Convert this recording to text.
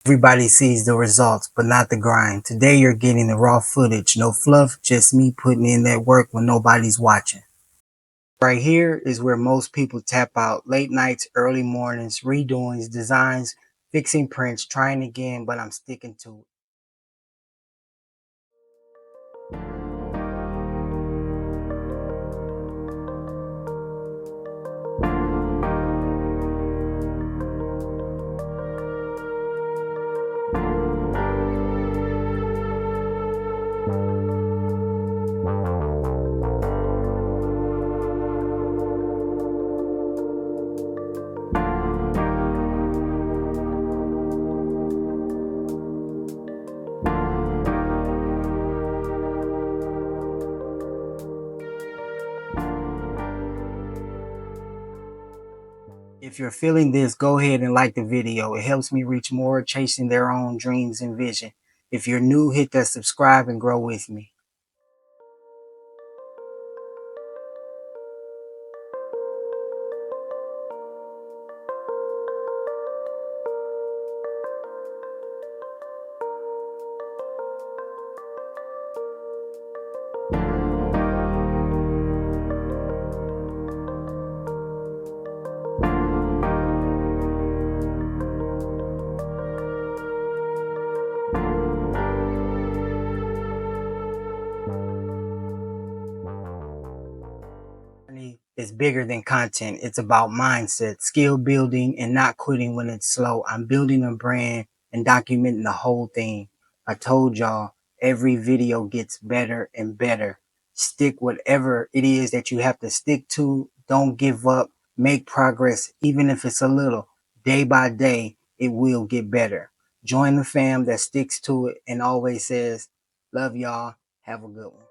Everybody sees the results, but not the grind. Today you're getting the raw footage. No fluff, just me putting in that work when nobody's watching. Right here is where most people tap out. Late nights, early mornings, redoings, designs, fixing prints, trying again, but I'm sticking to it. If you're feeling this, go ahead and like the video. It helps me reach more chasing their own dreams and vision. If you're new, hit that subscribe and grow with me. Is bigger than content. It's about mindset, skill building, and not quitting when it's slow. I'm building a brand and documenting the whole thing. I told y'all every video gets better and better. Stick whatever it is that you have to stick to. Don't give up. Make progress, even if it's a little. Day by day, it will get better. Join the fam that sticks to it and always says, love y'all. Have a good one.